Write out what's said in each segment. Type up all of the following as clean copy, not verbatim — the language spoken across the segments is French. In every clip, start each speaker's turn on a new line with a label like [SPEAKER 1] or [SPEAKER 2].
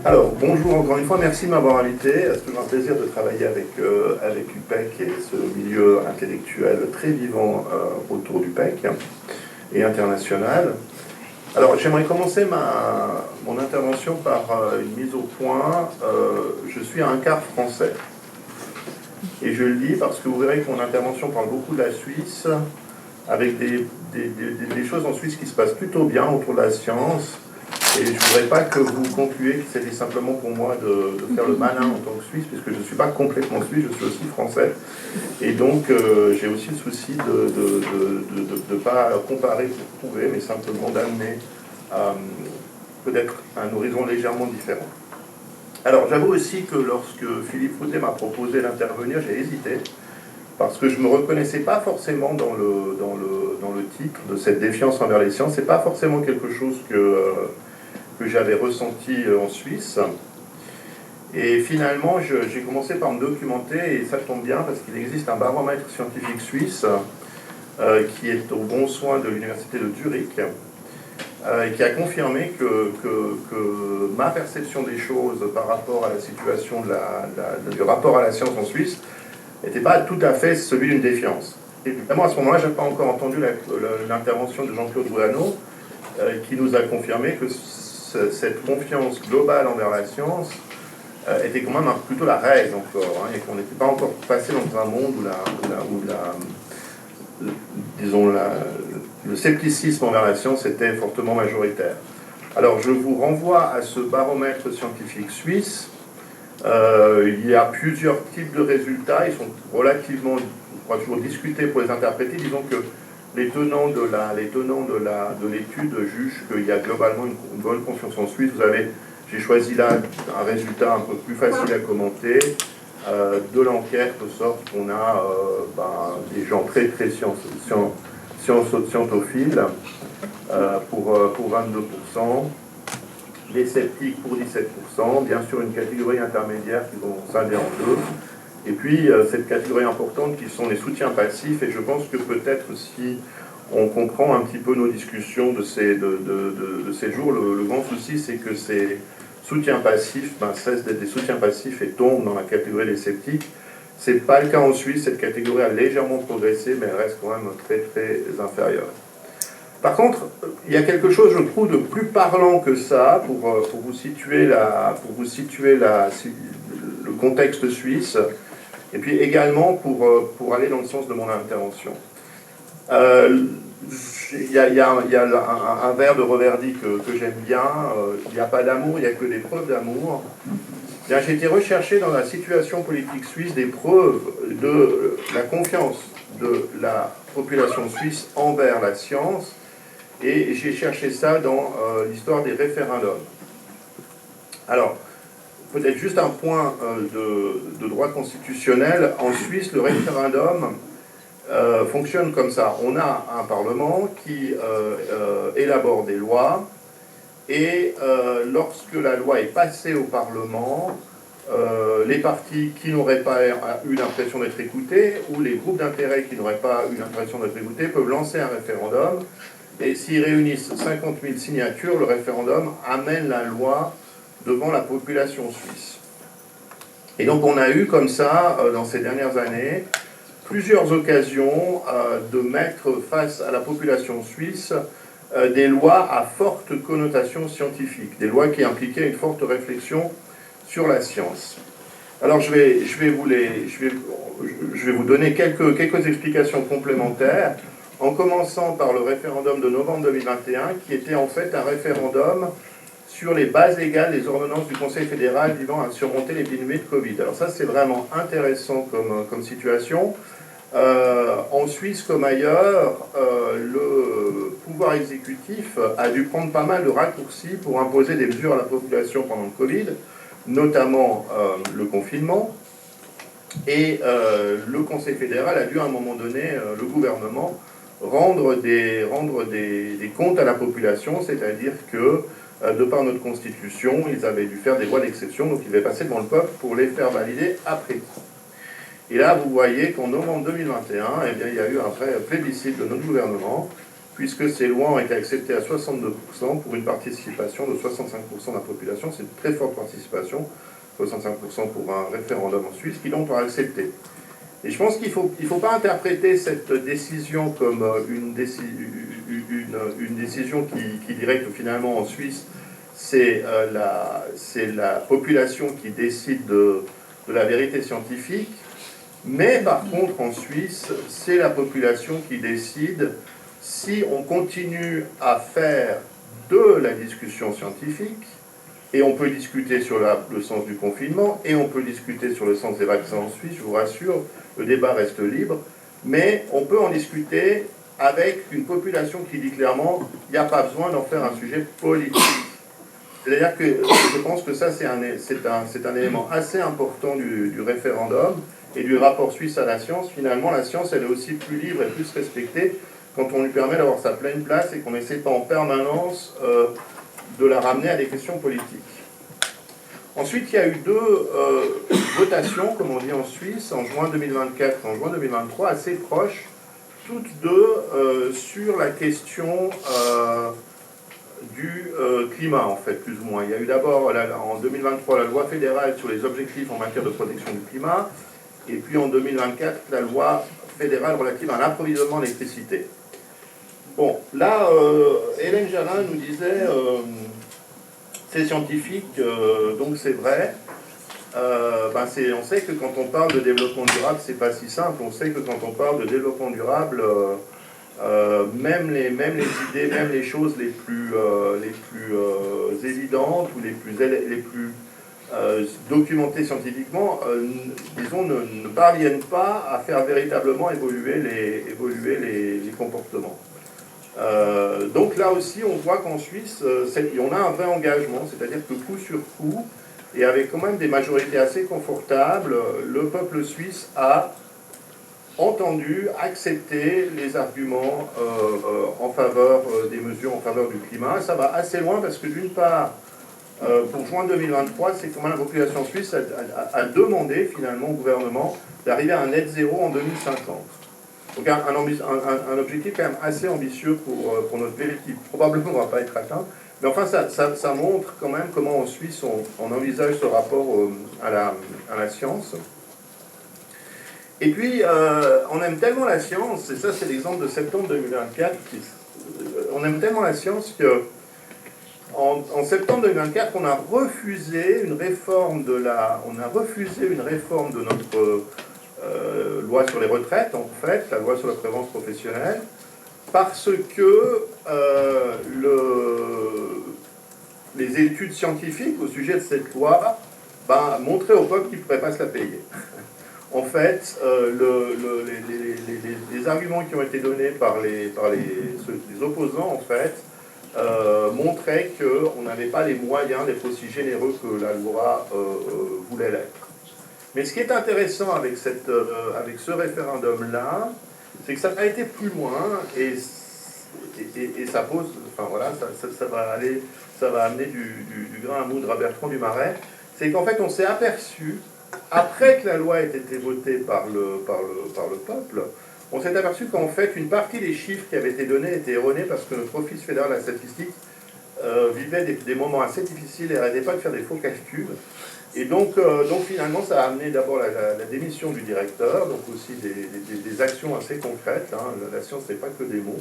[SPEAKER 1] Alors, bonjour encore une fois, merci de m'avoir invité. C'est toujours un plaisir de travailler avec UPEC et ce milieu intellectuel très vivant autour du PEC et international. Alors, j'aimerais commencer mon intervention par une mise au point. Je suis un quart français. Et je le dis parce que vous verrez que mon intervention parle beaucoup de la Suisse, avec des choses en Suisse qui se passent plutôt bien autour de la science. Et je ne voudrais pas que vous concluiez que c'était simplement pour moi de faire le malin en tant que Suisse, puisque je ne suis pas complètement Suisse, je suis aussi français. Et donc, j'ai aussi le souci de ne pas comparer pour prouver, mais simplement d'amener peut-être un horizon légèrement différent. Alors, j'avoue aussi que lorsque Philippe Foutet m'a proposé d'intervenir, j'ai hésité, parce que je ne me reconnaissais pas forcément dans le titre de cette défiance envers les sciences. Ce n'est pas forcément quelque chose que j'avais ressenti en Suisse. Et finalement, j'ai commencé par me documenter, et ça tombe bien, parce qu'il existe un baromètre scientifique suisse qui est au bon soin de l'université de Zurich, et qui a confirmé que ma perception des choses par rapport à la situation du rapport à la science en Suisse n'était pas tout à fait celui d'une défiance. Évidemment, à ce moment-là, je n'avais pas encore entendu l'intervention de Jean-Claude Rouanneau, qui nous a confirmé que cette confiance globale envers la science était quand même plutôt la règle encore, et qu'on n'était pas encore passé dans un monde où le scepticisme envers la science était fortement majoritaire. Alors je vous renvoie à ce baromètre scientifique suisse. Il y a plusieurs types de résultats, ils sont relativement, on va toujours discuter pour les interpréter. Disons que les tenants de l'étude jugent qu'il y a globalement une bonne confiance en Suisse. J'ai choisi là un résultat un peu plus facile à commenter de l'enquête, de sorte qu'on a des gens très très scientophiles pour 22%, les sceptiques pour 17%, bien sûr une catégorie intermédiaire qui vont scinder en deux, et puis cette catégorie importante qui sont les soutiens passifs. Et je pense que peut-être si on comprend un petit peu nos discussions de ces jours, le grand souci c'est que ces soutiens passifs cessent d'être des soutiens passifs et tombent dans la catégorie des sceptiques. Ce n'est pas le cas en Suisse, cette catégorie a légèrement progressé, mais elle reste quand même très très inférieure. Par contre, il y a quelque chose, je trouve, de plus parlant que ça, pour vous situer le contexte suisse, et puis également pour aller dans le sens de mon intervention. Il y a un vers de Reverdy que j'aime bien, il n'y a pas d'amour, il n'y a que des preuves d'amour. J'ai été rechercher dans la situation politique suisse des preuves de la confiance de la population suisse envers la science, et j'ai cherché ça dans l'histoire des référendums. Alors, peut-être juste un point de droit constitutionnel. En Suisse, le référendum fonctionne comme ça. On a un Parlement qui élabore des lois, et lorsque la loi est passée au Parlement, les partis qui n'auraient pas eu l'impression d'être écoutés, ou les groupes d'intérêt qui n'auraient pas eu l'impression d'être écoutés, peuvent lancer un référendum, et s'ils réunissent 50 000 signatures, le référendum amène la loi devant la population suisse. Et donc on a eu comme ça, dans ces dernières années, plusieurs occasions de mettre face à la population suisse des lois à forte connotation scientifique, des lois qui impliquaient une forte réflexion sur la science. Alors je vais vous donner quelques explications complémentaires, en commençant par le référendum de novembre 2021, qui était en fait un référendum sur les bases légales des ordonnances du Conseil fédéral visant à surmonter l'épidémie de Covid. Alors ça, c'est vraiment intéressant comme situation. En Suisse comme ailleurs, le pouvoir exécutif a dû prendre pas mal de raccourcis pour imposer des mesures à la population pendant le Covid, notamment le confinement. Et le Conseil fédéral a dû à un moment donné, le gouvernement, rendre des comptes à la population, c'est-à-dire que de par notre constitution, ils avaient dû faire des lois d'exception, donc ils devaient passer devant le peuple pour les faire valider après. Et là, vous voyez qu'en novembre 2021, eh bien, il y a eu un vrai plébiscite de notre gouvernement, puisque ces lois ont été acceptées à 62% pour une participation de 65% de la population. C'est une très forte participation, 65% pour un référendum en Suisse, qui donc doit accepter. Et je pense qu'il ne faut pas interpréter cette décision comme une décision qui dirait que finalement en Suisse, c'est la population qui décide de la vérité scientifique, mais par contre en Suisse, c'est la population qui décide si on continue à faire de la discussion scientifique, et on peut discuter sur le sens du confinement, et on peut discuter sur le sens des vaccins en Suisse, je vous rassure, le débat reste libre, mais on peut en discuter avec une population qui dit clairement il n'y a pas besoin d'en faire un sujet politique. C'est-à-dire que je pense que ça, c'est un élément assez important du référendum et du rapport suisse à la science. Finalement, la science, elle est aussi plus libre et plus respectée quand on lui permet d'avoir sa pleine place et qu'on n'essaie pas en permanence de la ramener à des questions politiques. Ensuite, il y a eu deux votations, comme on dit en Suisse, en juin 2024 et en juin 2023, assez proches, toutes deux sur la question du climat, en fait, plus ou moins. Il y a eu d'abord, en 2023, la loi fédérale sur les objectifs en matière de protection du climat, et puis en 2024, la loi fédérale relative à l'approvisionnement en électricité. Bon, là, Hélène Jalin nous disait, c'est scientifique, donc c'est vrai. On sait que quand on parle de développement durable, c'est pas si simple. On sait que quand on parle de développement durable, même les idées, même les choses les plus évidentes ou les plus documentées scientifiquement, disons, ne parviennent pas à faire véritablement évoluer les comportements. Donc là aussi, on voit qu'en Suisse, on a un vrai engagement, c'est-à-dire que coup sur coup, et avec quand même des majorités assez confortables, le peuple suisse a entendu, accepté les arguments en faveur des mesures en faveur du climat. Ça va assez loin parce que d'une part, pour juin 2023, c'est comment la population suisse a demandé finalement au gouvernement d'arriver à un net zéro en 2050. Donc un objectif quand même assez ambitieux pour notre pays qui probablement ne va pas être atteint. Mais enfin, ça montre quand même comment en Suisse on envisage ce rapport à la science. Et puis, on aime tellement la science, et ça c'est l'exemple de septembre 2024, on aime tellement la science que en septembre 2024, on a refusé une réforme de notre loi sur les retraites, en fait, la loi sur la prévoyance professionnelle, parce que les études scientifiques au sujet de cette loi montraient au peuple qu'il ne pourrait pas se la payer. En fait, les arguments qui ont été donnés par les opposants, en fait, montraient qu'on n'avait pas les moyens d'être aussi généreux que la loi voulait l'être. Mais ce qui est intéressant avec ce référendum-là, c'est que ça a été plus loin et ça pose, enfin voilà, ça va amener du grain à moudre à Bertrand du Marais. C'est qu'en fait, on s'est aperçu, après que la loi ait été votée par le peuple, on s'est aperçu qu'en fait, une partie des chiffres qui avaient été donnés étaient erronés parce que notre Office fédéral de la statistique vivait des moments assez difficiles et n'arrêtait pas de faire des faux calculs. Et donc finalement, ça a amené d'abord la démission du directeur, donc aussi des actions assez concrètes. Hein. La science, n'est pas que des mots,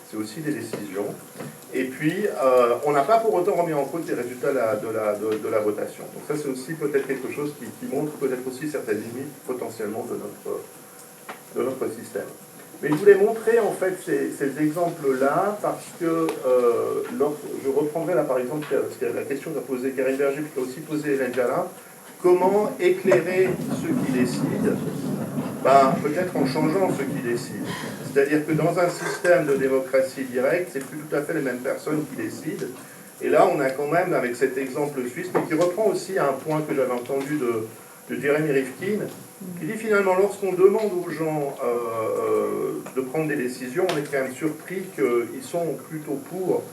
[SPEAKER 1] c'est aussi des décisions. Et puis, on n'a pas pour autant remis en cause les résultats de la votation. Donc ça, c'est aussi peut-être quelque chose qui montre peut-être aussi certaines limites potentiellement de notre système. Mais je voulais montrer en fait ces exemples-là parce que je reprendrai là par exemple la question qu'a posée Karine Berger, puis qu'a aussi posée Hélène Jalin. Comment éclairer ceux qui décident? Peut-être en changeant ceux qui décident. C'est-à-dire que dans un système de démocratie directe, c'est plus tout à fait les mêmes personnes qui décident. Et là, on a quand même, avec cet exemple suisse, mais qui reprend aussi un point que j'avais entendu de Jeremy Rifkin, qui dit finalement, lorsqu'on demande aux gens de prendre des décisions, on est quand même surpris qu'ils sont plutôt pour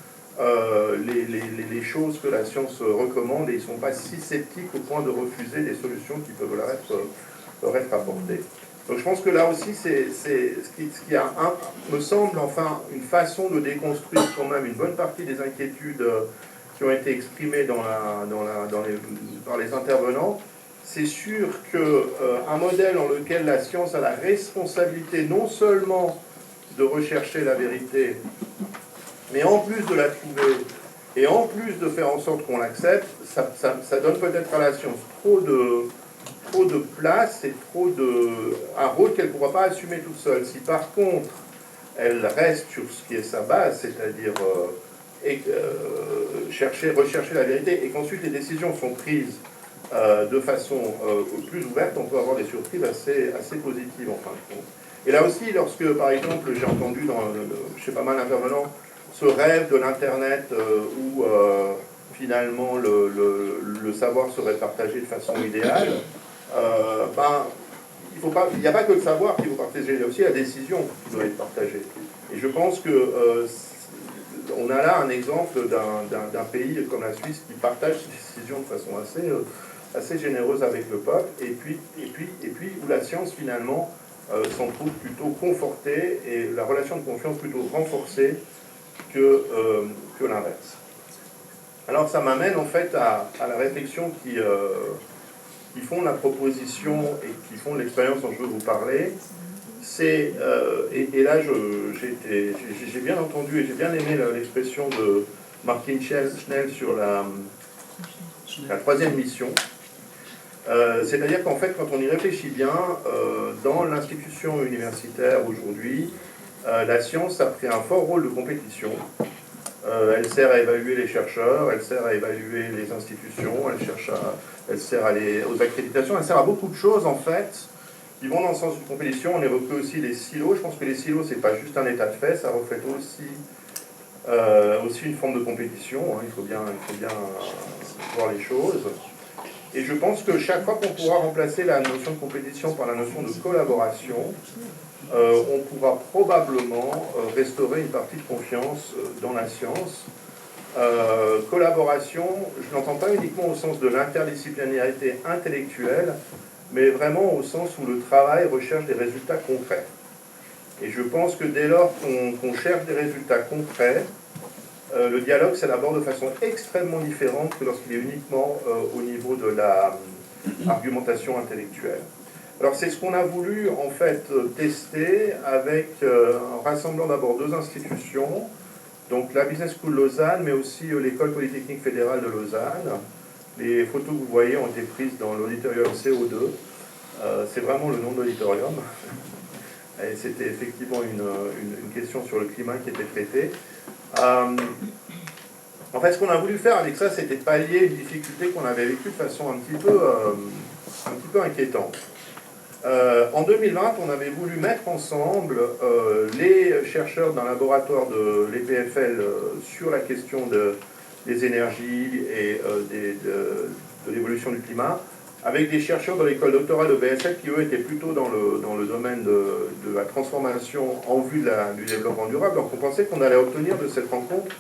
[SPEAKER 1] les choses que la science recommande et ils ne sont pas si sceptiques au point de refuser des solutions qui peuvent leur être apportées. Donc je pense que là aussi, c'est ce qui a, me semble, enfin, une façon de déconstruire quand même une bonne partie des inquiétudes qui ont été exprimées par les intervenants. C'est sûr qu'un modèle dans lequel la science a la responsabilité non seulement de rechercher la vérité, mais en plus de la trouver, et en plus de faire en sorte qu'on l'accepte, ça donne peut-être à la science trop de place et un rôle qu'elle ne pourra pas assumer toute seule. Si par contre, elle reste sur ce qui est sa base, c'est-à-dire rechercher la vérité, et qu'ensuite les décisions sont prises de façon plus ouverte, on peut avoir des surprises assez positives en fin de compte. Et là aussi, lorsque, par exemple, j'ai entendu chez pas mal d'intervenants ce rêve de l'Internet où finalement le savoir serait partagé de façon idéale, il n'y a pas que le savoir qu'il faut partager, il y a aussi la décision qui doit être partagée. Et je pense que on a là un exemple d'un pays comme la Suisse qui partage ses décisions de façon assez généreuse avec le peuple, et puis où la science finalement s'en trouve plutôt confortée et la relation de confiance plutôt renforcée que l'inverse. Alors ça m'amène en fait à la réflexion qui font la proposition et qui font l'expérience dont je veux vous parler. C'est, et là j'ai bien entendu et j'ai bien aimé l'expression de Martin Schnell sur la troisième mission. C'est-à-dire qu'en fait, quand on y réfléchit bien, dans l'institution universitaire aujourd'hui, la science a pris un fort rôle de compétition. Elle sert à évaluer les chercheurs, elle sert à évaluer les institutions, elle sert aux accréditations, elle sert à beaucoup de choses en fait qui vont dans le sens d'une compétition. On évoque aussi les silos. Je pense que les silos, c'est pas juste un état de fait, ça reflète aussi une forme de compétition. Hein. Il faut bien voir les choses. Et je pense que chaque fois qu'on pourra remplacer la notion de compétition par la notion de collaboration, on pourra probablement restaurer une partie de confiance dans la science. Collaboration, je n'entends pas uniquement au sens de l'interdisciplinarité intellectuelle, mais vraiment au sens où le travail recherche des résultats concrets. Et je pense que dès lors qu'on cherche des résultats concrets, le dialogue s'élabore de façon extrêmement différente que lorsqu'il est uniquement au niveau de l'argumentation intellectuelle. Alors c'est ce qu'on a voulu en fait tester en rassemblant d'abord deux institutions, donc la Business School Lausanne, mais aussi l'École Polytechnique Fédérale de Lausanne. Les photos que vous voyez ont été prises dans l'auditorium CO2. C'est vraiment le nom de l'auditorium. Et c'était effectivement une question sur le climat qui était traitée. En fait, ce qu'on a voulu faire avec ça, c'était pallier une difficulté qu'on avait vécue de façon un petit peu inquiétante. En 2020, on avait voulu mettre ensemble les chercheurs d'un laboratoire de l'EPFL sur la question des énergies et de l'évolution du climat, avec des chercheurs de l'école doctorale de BSF qui, eux, étaient plutôt dans le domaine de la transformation en vue du développement durable. Donc on pensait qu'on allait obtenir de cette rencontre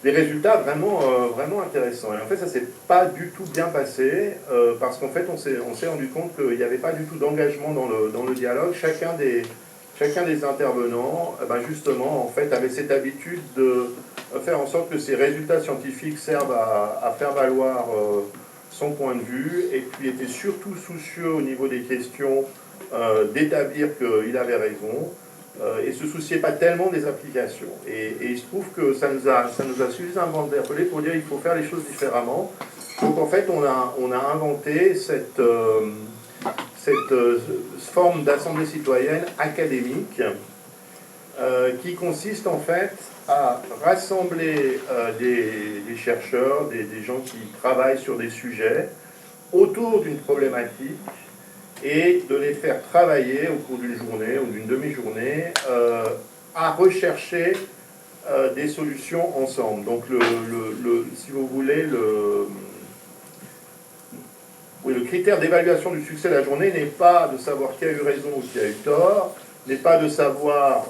[SPEAKER 1] des résultats vraiment intéressants. Et en fait, ça ne s'est pas du tout bien passé, parce qu'en fait, on s'est rendu compte qu'il n'y avait pas du tout d'engagement dans le dialogue. Chacun des intervenants, justement, en fait, avait cette habitude de faire en sorte que ces résultats scientifiques servent à faire valoir son point de vue, et puis était surtout soucieux au niveau des questions d'établir qu'il avait raison, et se souciait pas tellement des applications. Et il se trouve que ça nous a suffisamment interpellé pour dire qu'il faut faire les choses différemment. Donc en fait, on a inventé cette forme d'assemblée citoyenne académique qui consiste en fait à rassembler des chercheurs, des gens qui travaillent sur des sujets autour d'une problématique, et de les faire travailler au cours d'une journée ou d'une demi-journée à rechercher des solutions ensemble. Donc, si vous voulez, le critère d'évaluation du succès de la journée n'est pas de savoir qui a eu raison ou qui a eu tort, n'est pas de savoir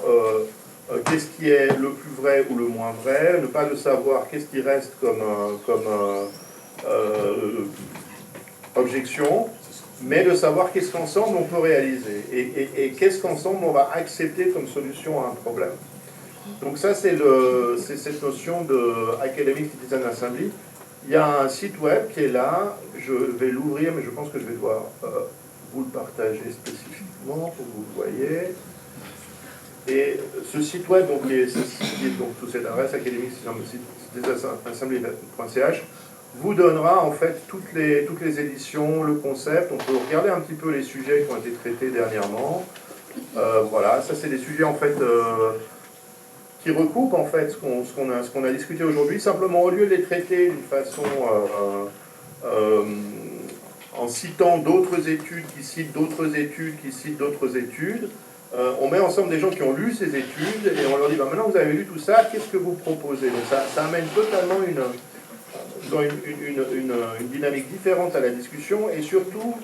[SPEAKER 1] qu'est-ce qui est le plus vrai ou le moins vrai, ne pas de savoir qu'est-ce qui reste comme objection, mais de savoir qu'est-ce qu'ensemble on peut réaliser et qu'est-ce qu'ensemble on va accepter comme solution à un problème. Donc ça, c'est cette notion de Academic Citizen Assembly. Il y a un site web qui est là, je vais l'ouvrir, mais je pense que je vais devoir vous le partager spécifiquement pour que vous le voyez. Et ce site web, donc, qui est donc sous cette adresse academiccitizenassembly.ch, vous donnera en fait toutes les éditions, le concept. On peut regarder un petit peu les sujets qui ont été traités dernièrement. Voilà, ça c'est des sujets en fait qui recoupent en fait ce qu'on a discuté aujourd'hui. Simplement, au lieu de les traiter d'une façon en citant d'autres études, qui citent d'autres études, qui citent d'autres études, on met ensemble des gens qui ont lu ces études et on leur dit, bah, maintenant vous avez lu tout ça, qu'est-ce que vous proposez? Donc ça amène totalement une dynamique différente à la discussion, et surtout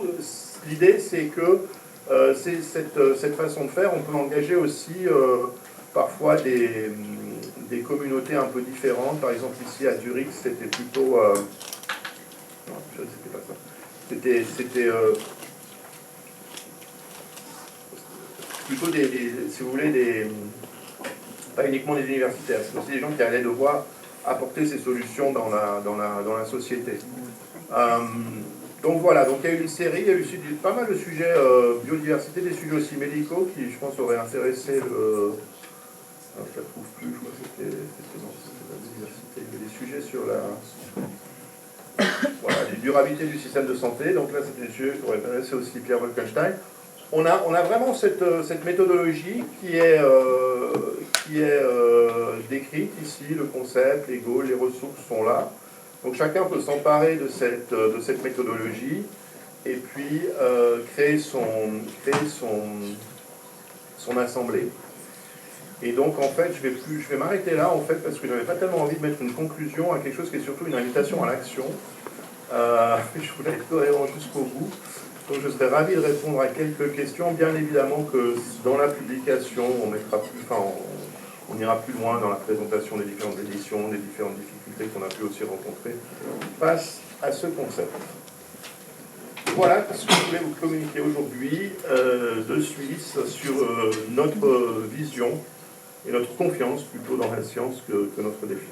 [SPEAKER 1] l'idée c'est que c'est cette façon de faire, on peut engager aussi parfois des communautés un peu différentes. Par exemple ici à Zurich c'était plutôt non, c'était pas ça, c'était plutôt si vous voulez, pas uniquement des universitaires, c'est aussi des gens qui allaient devoir apporter ces solutions dans la société. Donc voilà, donc il y a eu une série, il y a eu pas mal de sujets biodiversité, des sujets aussi médicaux qui, je pense, auraient intéressé le... Alors, je ne la trouve plus, je crois que c'était la biodiversité. Il y a des sujets sur la... Voilà, la durabilité du système de santé, donc là c'était des sujets qui auraient intéressé aussi Pierre Wolkenstein. On a vraiment cette méthodologie qui est décrite ici, le concept, les goals, les ressources sont là. Donc chacun peut s'emparer de cette méthodologie et puis créer son assemblée. Et donc en fait, je vais m'arrêter là en fait parce que je n'avais pas tellement envie de mettre une conclusion à quelque chose qui est surtout une invitation à l'action. Je voulais être cohérent jusqu'au bout. Donc je serais ravi de répondre à quelques questions. Bien évidemment que dans la publication, on ira plus loin dans la présentation des différentes éditions, des différentes difficultés qu'on a pu aussi rencontrer face à ce concept. Voilà ce que je voulais vous communiquer aujourd'hui de Suisse sur notre vision et notre confiance plutôt dans la science que notre défi.